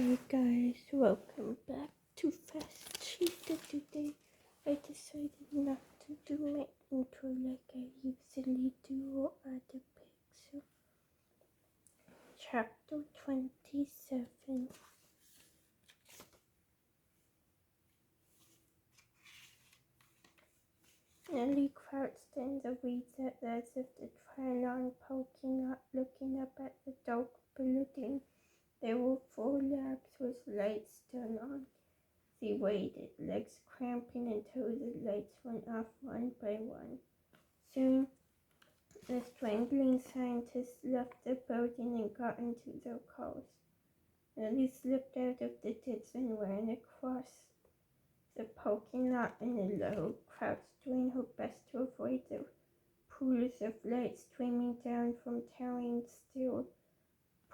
Hi guys, welcome back to Fast Cheetah. Today I decided not to do my intro like I usually do or other pics. So, chapter 27. Nellie crouched in the weeds as if the trilon poking up, looking up at the dark building. There were 4 labs with lights still on. She waited, legs cramping until the lights went off one by one. Soon, the strangling scientists left the building and got into their cars. Nellie slipped out of the ditch and ran across the parking lot in a low, crouched, doing her best to avoid the pools of light streaming down from towering steel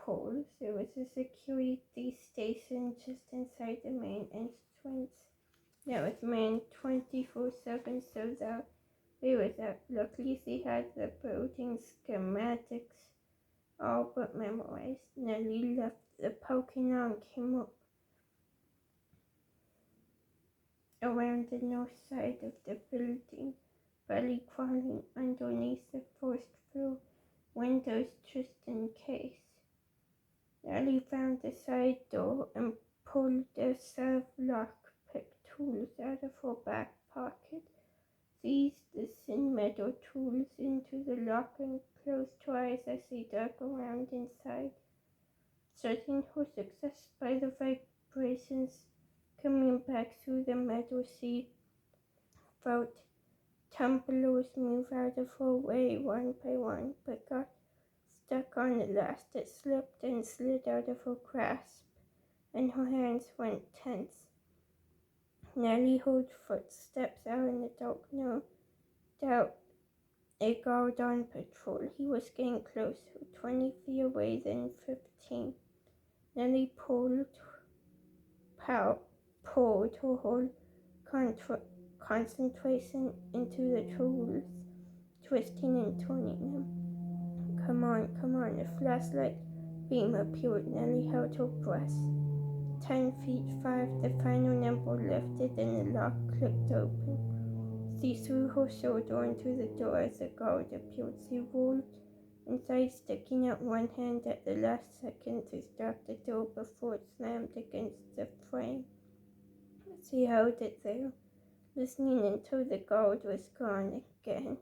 poles. There was a security station just inside the main entrance that was manned 24/7, so that way was that. Luckily, she had the building schematics all but memorized. Nellie left the parking lot and came up around the north side of the building, barely crawling underneath the first floor windows just in case. Nellie found the side door and pulled the lockpick tools out of her back pocket, seized the thin metal tools into the lock and closed her eyes as she dug around inside. Certain her success by the vibrations coming back through the metal, she felt tumblers move out of her way one by one, but got stuck on the last. It slipped and slid out of her grasp, and her hands went tense. Nellie heard footsteps out in the dark. No doubt a guard on patrol. He was getting closer, 20 feet away, then 15. Nellie pulled her whole concentration into the tools, twisting and turning them. Come on, a flashlight beam appeared. Nellie held her breath. 10 feet, 5, the final number lifted and the lock clicked open. She threw her shoulder into the door as the guard appeared. She rolled inside, sticking out one hand at the last second to stop the door before it slammed against the frame. She held it there, listening until the guard was gone again.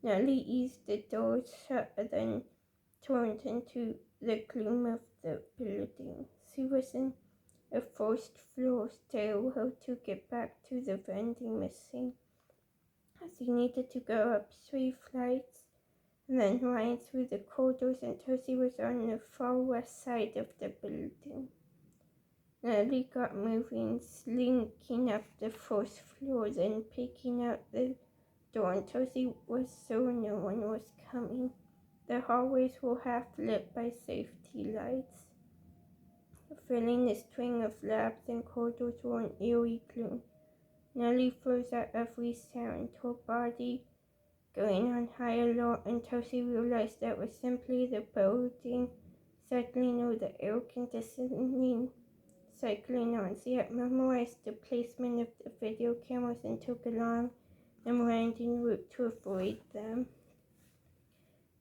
Nellie eased the door shut and then turned into the gloom of the building. She was in a first-floor stairwell to get back to the vending machine. She needed to go up 3 flights and then ran through the corridors until she was on the far west side of the building. Nellie got moving, slinking up the first floor, then peeking out the door until she was sure no one was coming. The hallways were half lit by safety lights, filling the string of labs and corridors were an eerie gloom. Nellie froze at every sound, her body going on high alert until she realized that was simply the building settling or the air conditioning cycling on. She had memorized the placement of the video cameras and took a long and winding route to avoid them.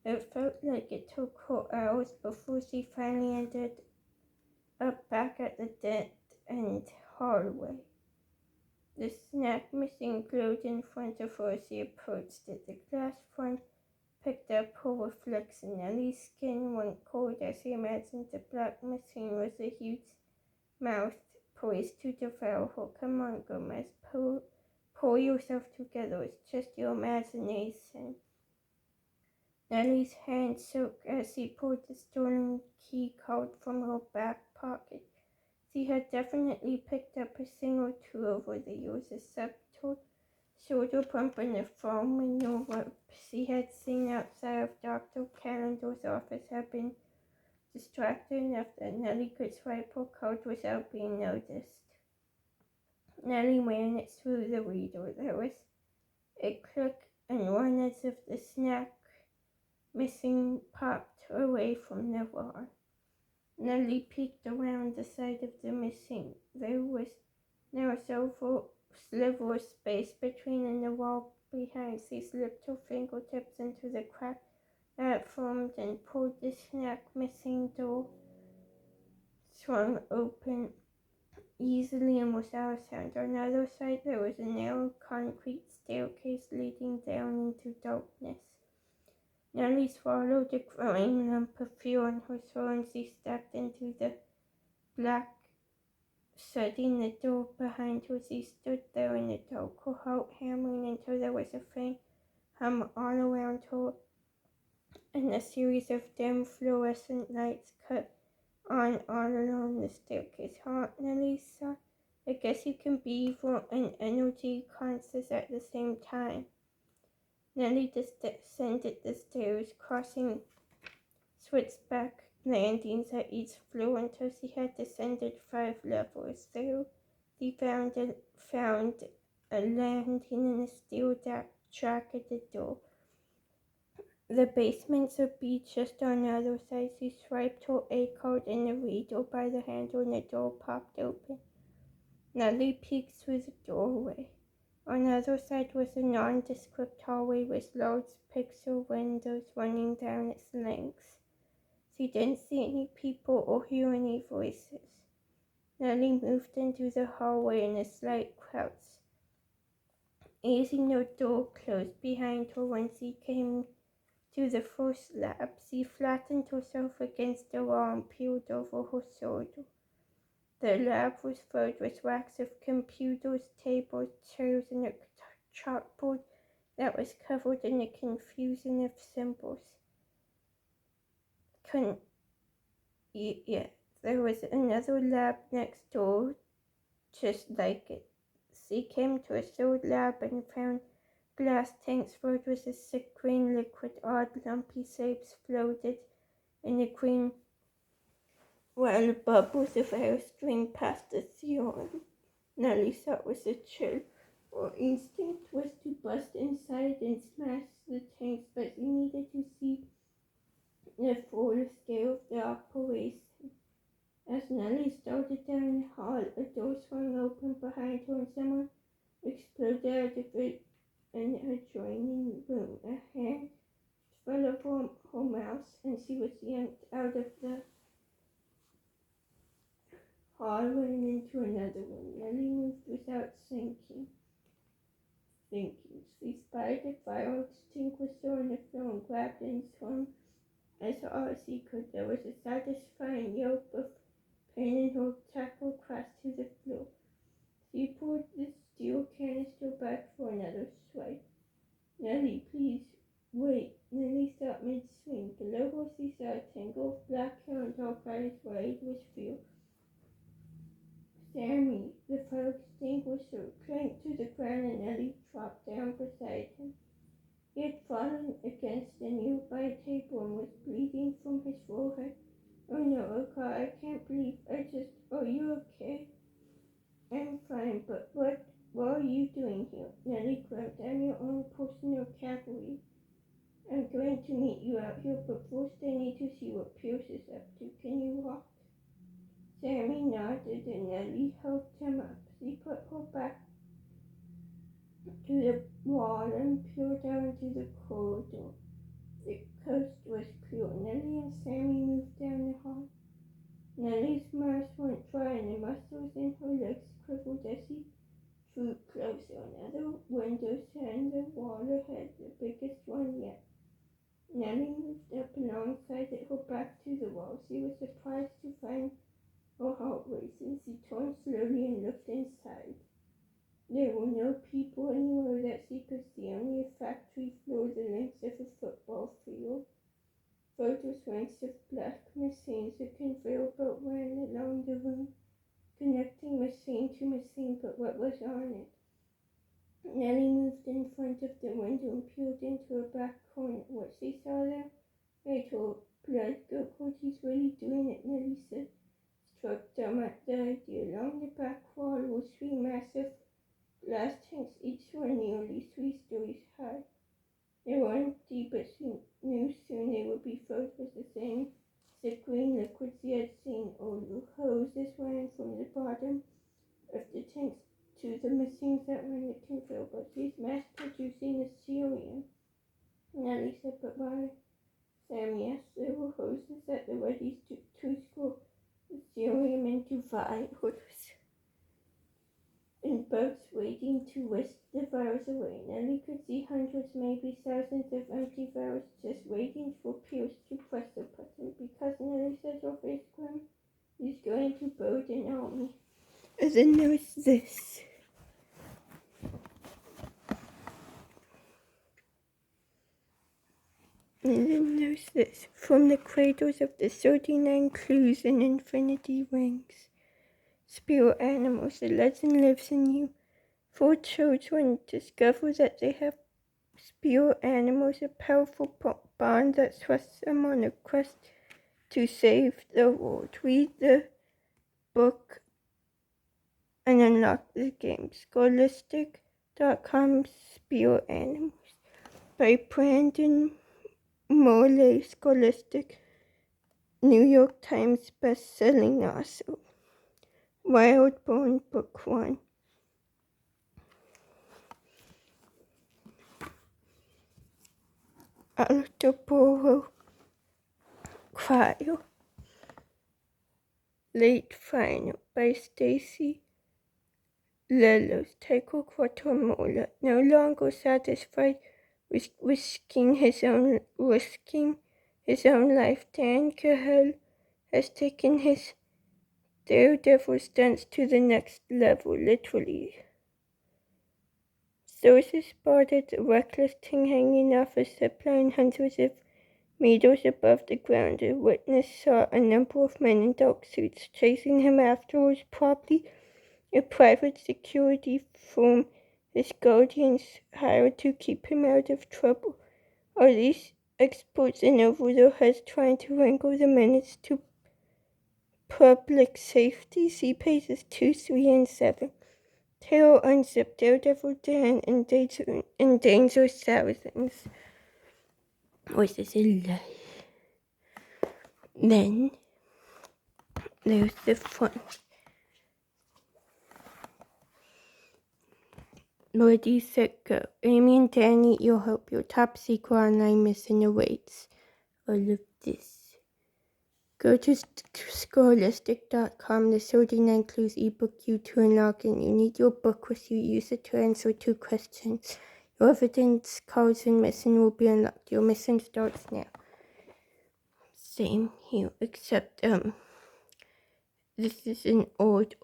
It felt like it took her hours before she finally ended up back at the dead-end hallway. The snack machine glowed in front of her as she approached it. The glass front picked up her reflection. Nellie's skin went cold as she imagined the black machine was a huge mouth poised to devour her. Come on, Gomez, pull yourself together. It's just your imagination. Nellie's hand shook as she pulled the stolen key card from her back pocket. She had definitely picked up a thing or two over the years, a subtle shoulder pump and a foam maneuver she had seen outside of Dr. Calendar's office had been distracted enough that Nellie could swipe her card without being noticed. Nellie ran it through the reader. There was a click and one as if the snack missing popped away from the bar. Nellie peeked around the side of the machine. There was now a sliver of space between and the wall behind. She slipped her fingertips into the crack that formed and pulled the snack machine door swung open easily and without a sound. On the other side there was a narrow concrete staircase leading down into darkness. Nellie swallowed a growing lump of fear on her throat and she stepped into the black, shutting the door behind her. She stood there in the dark, her heart hammering until there was a faint hum all around her, and a series of dim fluorescent lights cut on all along the staircase. Huh, Nellie thought. I guess you can be evil and energy conscious at the same time. Nellie descended the stairs, crossing switchback landings at each floor until she had descended 5 levels. There she found a landing and a steel track at the door. The basements would be just on the other side. She swiped her A card in the reader by the handle and the door popped open. Nellie peeked through the doorway. On the other side was a nondescript hallway with large pixel windows running down its length. She didn't see any people or hear any voices. Nellie moved into the hallway in a slight crouch, easing the door closed behind her. When she came to the first lab, she flattened herself against the wall and peered over her shoulder. The lab was filled with racks of computers, tables, chairs, and a chalkboard that was covered in a confusion of symbols. There was another lab next door, just like it. She came to a third lab and found glass tanks filled with a sick green liquid. Odd lumpy shapes floated in the green while bubbles of air streamed past the ceiling. Nellie thought with a chill. Her instinct was to bust inside and smash the tanks, but she needed to see the full scale of the operation. As Nellie started down the hall, a door swung open behind her and someone exploded out of it in an adjoining room. A hand fell over her mouth and she was yanked out of the hallway and into another room. Nellie moved without thinking. She spied a fire extinguisher on the floor and grabbed it and swung as hard as she could. There was a satisfying yelp of pain and her tackle crashed to the floor. She pulled the steel canister back for another swipe. Nellie, please, wait. Nellie stopped mid-swing. Below her she saw a tangle of black hair and dark eyes wide with fear. Sammy, the fire extinguisher, clanked to the ground and Nellie dropped down beside him. He had fallen against a nearby table and was bleeding from his forehead. Oh no, oh God, I can't believe are you okay? I'm fine, but what are you doing here? Nellie grumped. I'm your own personal cavalry. I'm going to meet you out here, but first I need to see what Pierce is up to. Can you walk? Sammy nodded and Nellie helped him up. She put her back to the wall and peered out into the corridor. The coast was clear. Nellie and Sammy moved down the hall. Nellie's mouth went dry and the muscles in her legs quivered as she drew closer. Another window sat in the wall ahead, the biggest one yet. Nellie moved up alongside it, her back to the wall. She was surprised to find her heart racing. She turned slowly and looked inside. There were no people anywhere that she could see, only a factory floor the length of a football field. Filled with ranks of black machines, a conveyor belt ran along the room, connecting machine to machine, but what was on it? Nellie moved in front of the window and peered into a back corner. What she saw there made her blood go cold. He's really doing it, Nellie said, struck dumb at the idea. Along the back wall were 3 massive glass tanks, each one nearly 3 stories high. They were empty, but she knew soon they would be filled with the same The green liquids he had seen, all the hoses running from the bottom of the tanks to the machines that ran the conveyor belts. He's mass producing the cerium. Nellie said, but why? Sammy asked. There were hoses at the ready to screw the cerium into vials, and boats waiting to whisk the vials away. Nellie could see hundreds, maybe thousands of empty vials just waiting for Pierce to press the button. Because Nellie said her face ground, he's going to build an army. And then there's this. And then there's this. From the cradles of the 39 clues and infinity rings. Spirit animals, the legend lives in you. 4 children discover that they have spirit animals, a powerful bond that thrusts them on a quest to save the world. Read the book and unlock the game. Scholastic.com, Spirit Animals by Brandon Morley. Scholastic, New York Times best-selling author. Wildborn, Book 1. Altoboro Cryo. Late Final by Stacy Lellos. Taiko Quattromola. No longer satisfied with risking his own life, Dan Cahill has taken his daredevil stunts to the next level, literally. Sources spotted the reckless thing hanging off a zipline hundreds of meters above the ground. A witness saw a number of men in dark suits chasing him afterwards, probably a private security firm his guardians hired to keep him out of trouble. Are these experts in over their heads trying to wrangle the menace to public safety? See pages 2, 3, and 7. Terror unzipped. Daredevil Dan endangers thousands. Was this a lie? Then there's the front. Ready, set, go. Amy and Dan need your help. Your top secret online mission awaits. All of this. Go to Scholastic.com, the 39 Clues ebook you to unlock, and you need your book with you. Use it to answer 2 questions. Your evidence, cards, and mission will be unlocked. Your mission starts now. Same here, except this is an old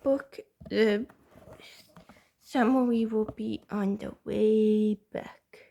book. The summary will be on the way back.